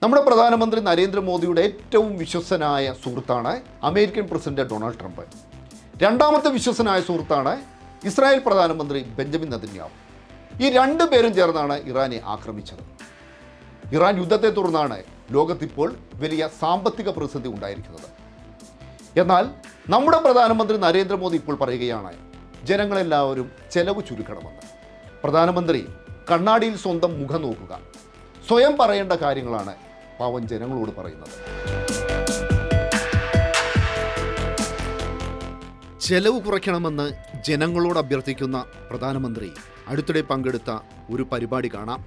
നമ്മുടെ പ്രധാനമന്ത്രി നരേന്ദ്രമോദിയുടെ ഏറ്റവും വിശ്വസനായ സുഹൃത്താണ് അമേരിക്കൻ പ്രസിഡന്റ് ഡൊണാൾഡ് ട്രംപ്. രണ്ടാമത്തെ വിശ്വസനായ സുഹൃത്താണ് ഇസ്രായേൽ പ്രധാനമന്ത്രി ബെഞ്ചമിൻ നെതന്യാഹു. ഈ രണ്ടു പേരും ചേർന്നാണ് ഇറാനെ ആക്രമിച്ചത്. ഇറാൻ യുദ്ധത്തെ തുടർന്നാണ് ലോകത്തിപ്പോൾ വലിയ സാമ്പത്തിക പ്രതിസന്ധി ഉണ്ടായിരിക്കുന്നത്. എന്നാൽ നമ്മുടെ പ്രധാനമന്ത്രി നരേന്ദ്രമോദി ഇപ്പോൾ പറയുകയാണ് ജനങ്ങളെല്ലാവരും ചെലവ് ചുരുക്കണമെന്ന്. പ്രധാനമന്ത്രി കണ്ണാടിയിൽ സ്വന്തം മുഖം നോക്കുക, സ്വയം പറയേണ്ട കാര്യങ്ങളാണ് പാവം ജനങ്ങളോട് പറയുന്നത്. ചെലവ് കുറയ്ക്കണമെന്ന് ജനങ്ങളോട് അഭ്യർത്ഥിക്കുന്ന പ്രധാനമന്ത്രി അടുത്തിടെ പങ്കെടുത്ത ഒരു പരിപാടി കാണാം.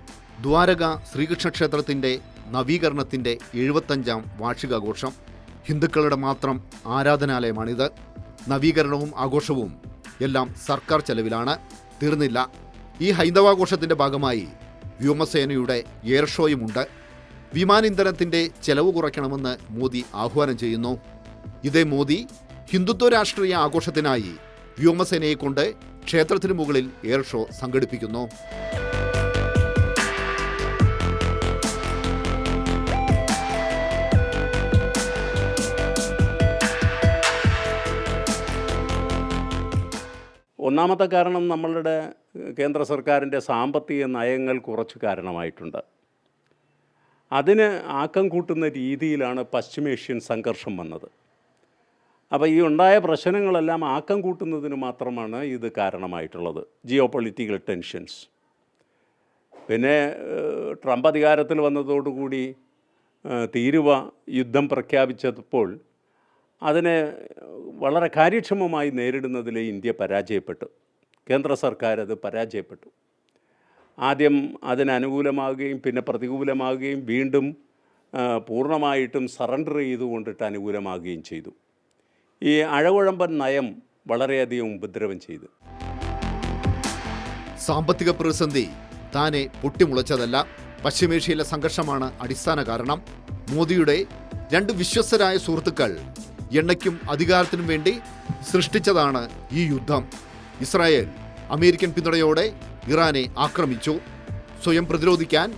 ദ്വാരക ശ്രീകൃഷ്ണ ക്ഷേത്രത്തിൻ്റെ നവീകരണത്തിൻ്റെ 75ാം വാർഷികാഘോഷം. ഹിന്ദുക്കളുടെ മാത്രം ആരാധനാലയമാണിത്. നവീകരണവും ആഘോഷവും എല്ലാം സർക്കാർ ചെലവിലാണ്. തീർന്നില്ല, ഈ ഹൈന്ദവാഘോഷത്തിൻ്റെ ഭാഗമായി വ്യോമസേനയുടെ എയർ ഷോയുമുണ്ട്. വിമാന ഇന്ധനത്തിൻ്റെ ചെലവ് കുറയ്ക്കണമെന്ന് മോദി ആഹ്വാനം ചെയ്യുന്നു. ഇതേ മോദി ഹിന്ദുത്വ രാഷ്ട്രീയ ആഘോഷത്തിനായി വ്യോമസേനയെ കൊണ്ട് ക്ഷേത്രത്തിനു മുകളിൽ എയർ ഷോ സംഘടിപ്പിക്കുന്നു. ഒന്നാമത്തെ കാരണം നമ്മളുടെ കേന്ദ്ര സർക്കാരിൻ്റെ സാമ്പത്തിക നയങ്ങൾ കുറച്ച് കാരണമായിട്ടുണ്ട്. അതിന് ആക്കം കൂട്ടുന്ന രീതിയിലാണ് പശ്ചിമേഷ്യൻ സംഘർഷം വന്നത്. അപ്പോൾ ഈ ഉണ്ടായ പ്രശ്നങ്ങളെല്ലാം ആക്കം കൂട്ടുന്നതിന് മാത്രമാണ് ഇത് കാരണമായിട്ടുള്ളത്, ജിയോ പൊളിറ്റിക്കൽ ടെൻഷൻസ്. പിന്നെ ട്രംപ് അധികാരത്തിൽ വന്നതോടുകൂടി തീരുവ യുദ്ധം പ്രഖ്യാപിച്ചപ്പോൾ അതിനെ വളരെ കാര്യക്ഷമമായി നേരിടുന്നതിൽ ഇന്ത്യ പരാജയപ്പെട്ടു. കേന്ദ്ര സർക്കാർ അത് പരാജയപ്പെട്ടു. ആദ്യം അതിനനുകൂലമാവുകയും പിന്നെ പ്രതികൂലമാവുകയും വീണ്ടും പൂർണ്ണമായിട്ടും സറണ്ടർ ചെയ്തുകൊണ്ടിട്ട് അനുകൂലമാവുകയും ചെയ്തു. ഈ അഴകുഴമ്പൻ നയം വളരെയധികം ഉപദ്രവം ചെയ്തു. സാമ്പത്തിക പ്രതിസന്ധി താനെ പൊട്ടിമുളച്ചതല്ല, പശ്ചിമേഷ്യയിലെ സംഘർഷമാണ് അടിസ്ഥാന കാരണം. മോദിയുടെ രണ്ട് വിശ്വസ്തരായ സുഹൃത്തുക്കൾ എണ്ണയ്ക്കും അധികാരത്തിനും വേണ്ടി സൃഷ്ടിച്ചതാണ് ഈ യുദ്ധം. ഇസ്രായേൽ അമേരിക്കൻ പിന്തുണയോടെ ഇറാനെ ആക്രമിച്ചു. സ്വയം പ്രതിരോധിക്കാൻ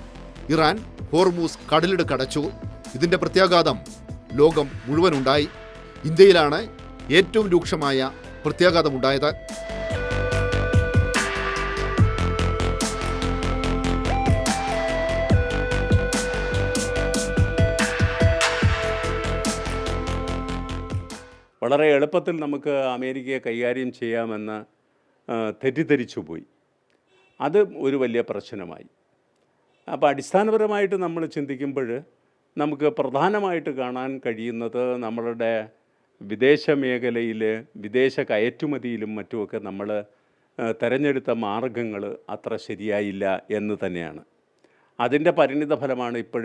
ഇറാൻ ഹോർമൂസ് കടലിടുക്ക് അടച്ചു. ഇതിൻ്റെ പ്രത്യാഘാതം ലോകം മുഴുവനുണ്ടായി. ഇന്ത്യയിലാണ് ഏറ്റവും രൂക്ഷമായ പ്രത്യാഘാതമുണ്ടായത്. വളരെ എളുപ്പത്തിൽ നമുക്ക് അമേരിക്കയെ കൈകാര്യം ചെയ്യാമെന്ന് തെറ്റിദ്ധരിച്ചു പോയി. അത് ഒരു വലിയ പ്രശ്നമായി. അപ്പോൾ അടിസ്ഥാനപരമായിട്ട് നമ്മൾ ചിന്തിക്കുമ്പോൾ നമുക്ക് പ്രധാനമായിട്ട് കാണാൻ കഴിയുന്നത് നമ്മളുടെ വിദേശ മേഖലയിൽ വിദേശ കയറ്റുമതിയിലും മറ്റുമൊക്കെ നമ്മൾ തിരഞ്ഞെടുത്ത മാർഗങ്ങൾ അത്ര ശരിയായില്ല എന്ന് തന്നെയാണ്. അതിൻ്റെ പരിണിത ഫലമാണ് ഇപ്പോൾ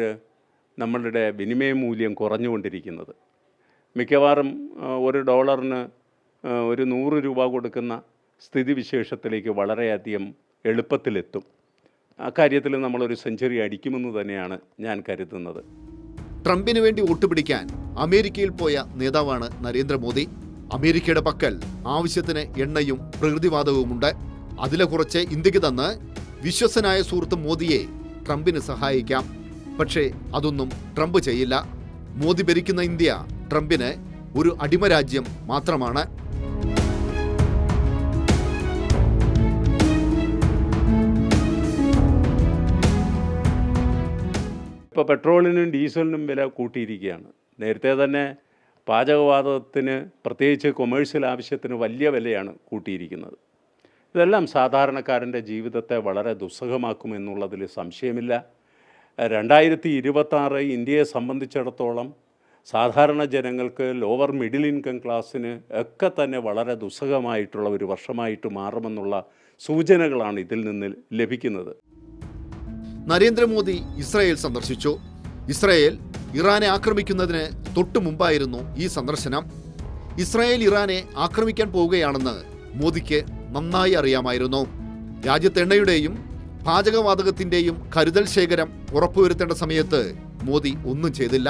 നമ്മളുടെ വിനിമയ മൂല്യം കുറഞ്ഞുകൊണ്ടിരിക്കുന്നത്. മിക്കവാറും $1 ഒരു 100 രൂപ കൊടുക്കുന്ന സ്ഥിതിവിശേഷത്തിലേക്ക് വളരെയധികം എളുപ്പത്തിലെത്തും. അക്കാര്യത്തിൽ നമ്മളൊരു സെഞ്ചുറി അടിക്കുമെന്ന് തന്നെയാണ് ഞാൻ കരുതുന്നത്. ട്രംപിന് വേണ്ടി വോട്ടുപിടിക്കാൻ അമേരിക്കയിൽ പോയ നേതാവാണ് നരേന്ദ്രമോദി. അമേരിക്കയുടെ പക്കൽ ആവശ്യത്തിന് എണ്ണയും പ്രകൃതിവാതകവുമുണ്ട്. അതിലെ കുറച്ച് ഇന്ത്യക്ക് തന്ന് വിശ്വസനായ സുഹൃത്ത് മോദിയെ ട്രംപിന് സഹായിക്കാം. പക്ഷേ അതൊന്നും ട്രംപ് ചെയ്യില്ല. മോദി ഭരിക്കുന്ന ഇന്ത്യ ട്രംപിന് ഒരു അടിമരാജ്യം മാത്രമാണ്. ഇപ്പോൾ പെട്രോളിനും ഡീസലിനും വില കൂട്ടിയിരിക്കുകയാണ്. നേരത്തെ തന്നെ പാചകവാതകത്തിന് പ്രത്യേകിച്ച് കൊമേഴ്ഷ്യൽ ആവശ്യത്തിന് വലിയ വിലയാണ് കൂട്ടിയിരിക്കുന്നത്. ഇതെല്ലാം സാധാരണക്കാരൻ്റെ ജീവിതത്തെ വളരെ ദുസ്സഹമാക്കുമെന്നുള്ളതിൽ സംശയമില്ല. 2026 ഇന്ത്യയെ സംബന്ധിച്ചിടത്തോളം സാധാരണ ജനങ്ങൾക്ക്, ലോവർ മിഡിൽ ഇൻകം ക്ലാസ്സിന് ഒക്കെ തന്നെ വളരെ ദുസ്സഹമായിട്ടുള്ള ഒരു വർഷമായിട്ട് മാറുമെന്നുള്ള സൂചനകളാണ് ഇതിൽ നിന്ന് ലഭിക്കുന്നത്. നരേന്ദ്രമോദി ഇസ്രായേൽ സന്ദർശിച്ചു. ഇസ്രായേൽ ഇറാനെ ആക്രമിക്കുന്നതിന് തൊട്ടു മുമ്പായിരുന്നു ഈ സന്ദർശനം. ഇസ്രായേൽ ഇറാനെ ആക്രമിക്കാൻ പോവുകയാണെന്ന് മോദിക്ക് നന്നായി അറിയാമായിരുന്നു. രാജ്യത്ത് എണ്ണയുടെയും പാചകവാതകത്തിൻ്റെയും കരുതൽ ശേഖരം ഉറപ്പുവരുത്തേണ്ട സമയത്ത് മോദി ഒന്നും ചെയ്തില്ല.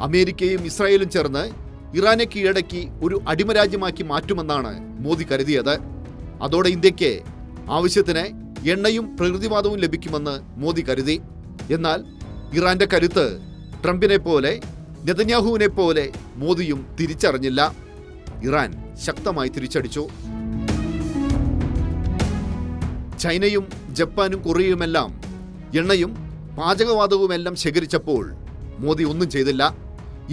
അമേരിക്കയും ഇസ്രായേലും ചേർന്ന് ഇറാനെ കീഴടക്കി ഒരു അടിമരാജ്യമാക്കി മാറ്റുമെന്നാണ് മോദി കരുതിയത്. അതോടെ ഇന്ത്യക്ക് ആവശ്യത്തിന് എണ്ണയും പ്രകൃതിവാതവും ലഭിക്കുമെന്ന് മോദി കരുതി. എന്നാൽ ഇറാന്റെ കരുത്ത് ട്രംപിനെ പോലെ നെതന്യാഹുവിനെ പോലെ മോദിയും തിരിച്ചറിഞ്ഞില്ല. ഇറാൻ ശക്തമായി തിരിച്ചടിച്ചു. ചൈനയും ജപ്പാനും കൊറിയയുമെല്ലാം എണ്ണയും പാചകവാതകവുമെല്ലാം ശേഖരിച്ചപ്പോൾ മോദി ഒന്നും ചെയ്തില്ല.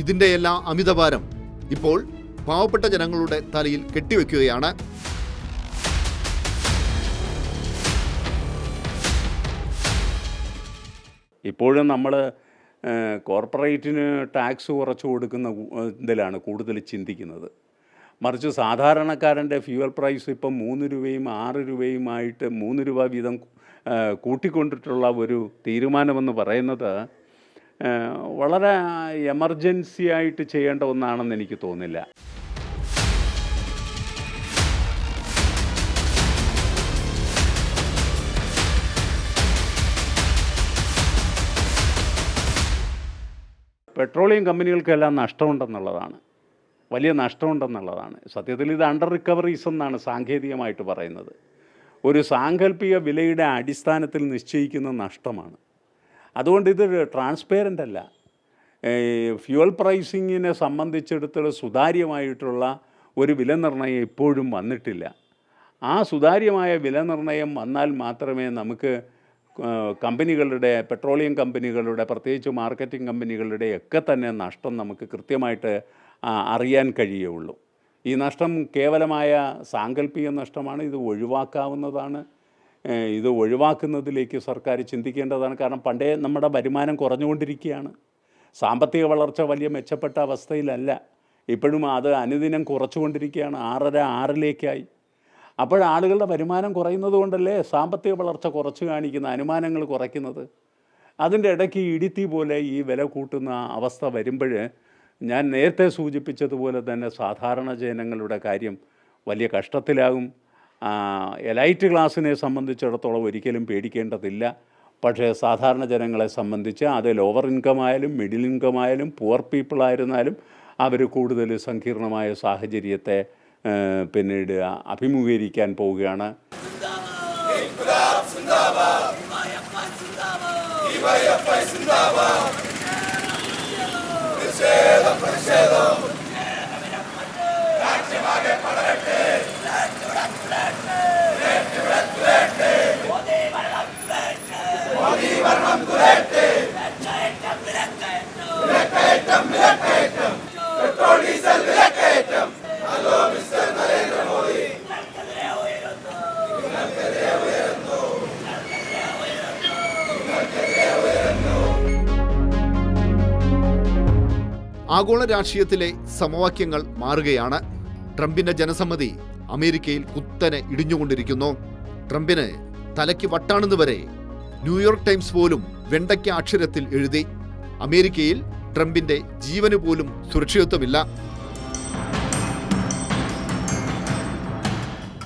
ഇതിൻ്റെയെല്ലാം അമിതഭാരം ഇപ്പോൾ പാവപ്പെട്ട ജനങ്ങളുടെ തലയിൽ കെട്ടിവെക്കുകയാണ്. ഇപ്പോഴും നമ്മൾ കോർപ്പറേറ്റിന് ടാക്സ് കുറച്ച് കൊടുക്കുന്ന ഇതിലാണ് കൂടുതൽ ചിന്തിക്കുന്നത്. മറിച്ച് സാധാരണക്കാരൻ്റെ ഫ്യൂവൽ പ്രൈസ് ഇപ്പം 3 രൂപയും 6 രൂപയുമായിട്ട് 3 രൂപ വീതം കൂട്ടിക്കൊണ്ടിട്ടുള്ള ഒരു തീരുമാനമെന്ന് പറയുന്നത് വളരെ എമർജൻസി ആയിട്ട് ചെയ്യേണ്ട ഒന്നാണെന്ന് എനിക്ക് തോന്നില്ല. പെട്രോളിയം കമ്പനികൾക്കെല്ലാം നഷ്ടമുണ്ടെന്നുള്ളതാണ്, വലിയ നഷ്ടമുണ്ടെന്നുള്ളതാണ്. സത്യത്തിൽ ഇത് അണ്ടർ റിക്കവറീസ് എന്നാണ് സാങ്കേതികമായിട്ട് പറയുന്നത്. ഒരു സാങ്കല്പിക വിലയുടെ അടിസ്ഥാനത്തിൽ നിശ്ചയിക്കുന്ന നഷ്ടമാണ്. അതുകൊണ്ട് ഇത് ട്രാൻസ്പെറൻ്റ് അല്ല. ഫ്യൂവൽ പ്രൈസിങ്ങിനെ സംബന്ധിച്ചിടത്തോളം സുതാര്യമായിട്ടുള്ള ഒരു വില നിർണ്ണയം ഇപ്പോഴും വന്നിട്ടില്ല. ആ സുതാര്യമായ വില നിർണ്ണയം വന്നാൽ മാത്രമേ നമുക്ക് കമ്പനികളുടെ, പെട്രോളിയം കമ്പനികളുടെ, പ്രത്യേകിച്ച് മാർക്കറ്റിംഗ് കമ്പനികളുടെ ഒക്കെ തന്നെ നഷ്ടം നമുക്ക് കൃത്യമായിട്ട് അറിയാൻ കഴിയുള്ളൂ. ഈ നഷ്ടം കേവലമായ സാങ്കല്പിക നഷ്ടമാണ്. ഇത് ഒഴിവാക്കാവുന്നതാണ്. ഇത് ഒഴിവാക്കുന്നതിലേക്ക് സർക്കാർ ചിന്തിക്കേണ്ടതാണ്. കാരണം പണ്ടേ നമ്മുടെ വരുമാനം കുറഞ്ഞുകൊണ്ടിരിക്കുകയാണ്. സാമ്പത്തിക വളർച്ച വലിയ മെച്ചപ്പെട്ട അവസ്ഥയിലല്ല. ഇപ്പോഴും അത് അനുദിനം കുറച്ചുകൊണ്ടിരിക്കുകയാണ്. 6.5 അപ്പോൾ ആളുകളുടെ വരുമാനം കുറയുന്നത് കൊണ്ടല്ലേ സാമ്പത്തിക വളർച്ച കുറച്ച് കാണിക്കുന്ന അനുമാനങ്ങൾ കുറയ്ക്കുന്നത്. അതിൻ്റെ ഇടയ്ക്ക് ഇടിത്തി പോലെ ഈ വില കൂട്ടുന്ന അവസ്ഥ വരുമ്പോൾ ഞാൻ നേരത്തെ സൂചിപ്പിച്ചതുപോലെ തന്നെ സാധാരണ ജനങ്ങളുടെ കാര്യം വലിയ കഷ്ടത്തിലാകും. എലൈറ്റ് ക്ലാസ്സിനെ സംബന്ധിച്ചിടത്തോളം ഒരിക്കലും പേടിക്കേണ്ടതില്ല. പക്ഷേ സാധാരണ ജനങ്ങളെ സംബന്ധിച്ച് അത് ലോവർ ഇൻകം ആയാലും മിഡിൽ ഇൻകം ആയാലും പുവർ പീപ്പിളായിരുന്നാലും അവർ കൂടുതൽ സങ്കീർണമായ സാഹചര്യത്തെ പിന്നീട് അഭിമുഖീകരിക്കാൻ പോവുകയാണ്. ആഗോള രാഷ്ട്രീയത്തിലെ സമവാക്യങ്ങൾ മാറുകയാണ്. ട്രംപിന്റെ ജനസമ്മതി അമേരിക്കയിൽ കുത്തനെ ഇടിഞ്ഞുകൊണ്ടിരിക്കുന്നു. ട്രംപിന് തലയ്ക്ക് വട്ടാണെന്ന് വരെ ന്യൂയോർക്ക് ടൈംസ് പോലും വെണ്ടയ്ക്ക അക്ഷരത്തിൽ എഴുതി. അമേരിക്കയിൽ ട്രംപിന്റെ ജീവന് പോലും സുരക്ഷിതത്വമില്ല.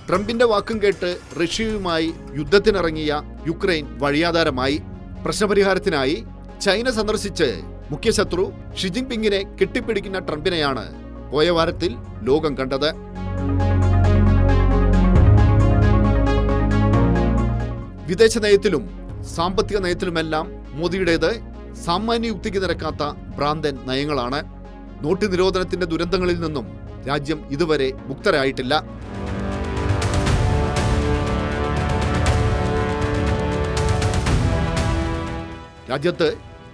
ട്രംപിന്റെ വാക്കും കേട്ട് റഷ്യയുമായി യുദ്ധത്തിനിറങ്ങിയ യുക്രൈൻ വഴിയാധാരമായി. പ്രശ്നപരിഹാരത്തിനായി ചൈന സന്ദർശിച്ച് മുഖ്യശത്രു ഷി ജിൻപിങ്ങിനെ കെട്ടിപ്പിടിക്കുന്ന ട്രംപിനെയാണ് പോയ വാരത്തിൽ ലോകം കണ്ടത്. വിദേശ നയത്തിലും സാമ്പത്തിക നയത്തിലുമെല്ലാം മോദിയുടേത് സാമാന്യ യുക്തിക്ക് നിരക്കാത്ത ഭ്രാന്തൻ നയങ്ങളാണ്. നോട്ട് നിരോധനത്തിന്റെ ദുരന്തങ്ങളിൽ നിന്നും രാജ്യം ഇതുവരെ മുക്തരായിട്ടില്ല. രാജ്യത്ത്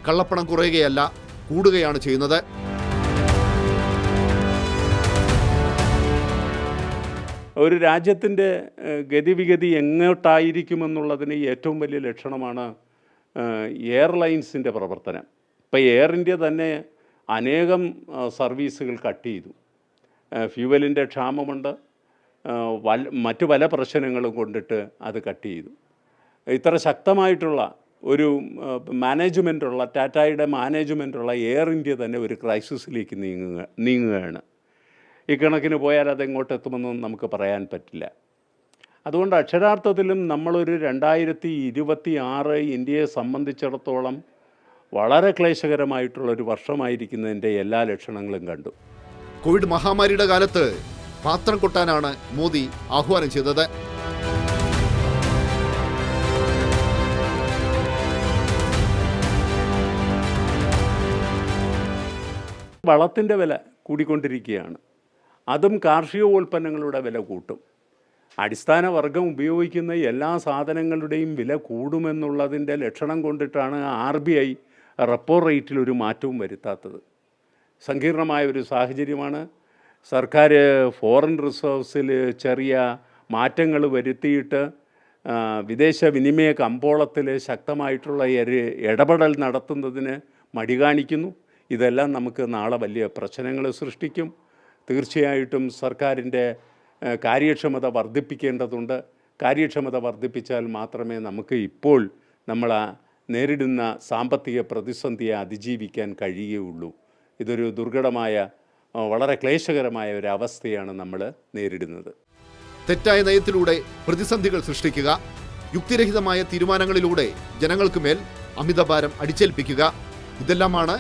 കള്ളപ്പണം കുറയുകയല്ല, കൂടുകയാണ് ചെയ്യുന്നത്. ഒരു രാജ്യത്തിൻ്റെ ഗതിവിഗതി എങ്ങോട്ടായിരിക്കുമെന്നുള്ളതിന് ഏറ്റവും വലിയ ലക്ഷണമാണ് എയർലൈൻസിൻ്റെ പ്രവർത്തനം. ഇപ്പോൾ എയർ ഇന്ത്യ തന്നെ അനേകം സർവീസുകൾ കട്ട് ചെയ്തു. ഫ്യൂവലിൻ്റെ ക്ഷാമമുണ്ട്, മറ്റു പല പ്രശ്നങ്ങളും കൊണ്ടിട്ട് അത് കട്ട് ചെയ്തു. ഇത്ര ശക്തമായിട്ടുള്ള ഒരു മാനേജ്മെൻറ്റുള്ള, ടാറ്റയുടെ മാനേജ്മെൻറ്റുള്ള എയർ ഇന്ത്യ തന്നെ ഒരു ക്രൈസിസിലേക്ക് നീങ്ങുകയാണ്. ഇക്കണക്കിന് പോയാൽ അതെങ്ങോട്ടെത്തുമെന്നും നമുക്ക് പറയാൻ പറ്റില്ല. അതുകൊണ്ട് അക്ഷരാർത്ഥത്തിലും നമ്മളൊരു 2026 ഇന്ത്യയെ സംബന്ധിച്ചിടത്തോളം വളരെ ക്ലേശകരമായിട്ടുള്ളൊരു വർഷമായിരിക്കുന്നതിൻ്റെ എല്ലാ ലക്ഷണങ്ങളും കണ്ടു. കോവിഡ് മഹാമാരിയുടെ കാലത്ത് പാത്രം കൊട്ടാനാണ് മോദി ആഹ്വാനം ചെയ്തത്. വളത്തിൻ്റെ വില കൂടിക്കൊണ്ടിരിക്കുകയാണ്. അതും കാർഷികോൽപ്പന്നങ്ങളുടെ വില കൂട്ടും. അടിസ്ഥാന വർഗം ഉപയോഗിക്കുന്ന എല്ലാ സാധനങ്ങളുടെയും വില കൂടുമെന്നുള്ളതിൻ്റെ ലക്ഷണം കൊണ്ടിട്ടാണ് RBI റെപ്പോ റേറ്റിലൊരു മാറ്റവും വരുത്താത്തത്. സങ്കീർണമായ ഒരു സാഹചര്യമാണ്. സർക്കാർ ഫോറിൻ റിസർവ്സിൽ ചെറിയ മാറ്റങ്ങൾ വരുത്തിയിട്ട് വിദേശ വിനിമയ കമ്പോളത്തിൽ ശക്തമായിട്ടുള്ള ഇടപെടൽ നടത്തുന്നതിന് മടി കാണിക്കുന്നു. ഇതെല്ലാം നമുക്ക് നാളെ വലിയ പ്രശ്നങ്ങൾ സൃഷ്ടിക്കും. തീർച്ചയായിട്ടും സർക്കാരിൻ്റെ കാര്യക്ഷമത വർദ്ധിപ്പിക്കേണ്ടതുണ്ട്. കാര്യക്ഷമത വർദ്ധിപ്പിച്ചാൽ മാത്രമേ നമുക്ക് ഇപ്പോൾ നമ്മൾ നേരിടുന്ന സാമ്പത്തിക പ്രതിസന്ധിയെ അതിജീവിക്കാൻ കഴിയുകയുള്ളൂ. ഇതൊരു ദുർഘടമായ വളരെ ക്ലേശകരമായ ഒരു അവസ്ഥയാണ് നമ്മൾ നേരിടുന്നത്. തെറ്റായ നയത്തിലൂടെ പ്രതിസന്ധികൾ സൃഷ്ടിക്കുക, യുക്തിരഹിതമായ തീരുമാനങ്ങളിലൂടെ ജനങ്ങൾക്ക് മേൽ അമിതഭാരം അടിച്ചേൽപ്പിക്കുക, ഇതെല്ലാമാണ്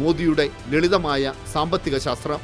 മോദിയുടെ ലളിതമായ സാമ്പത്തിക ശാസ്ത്രം.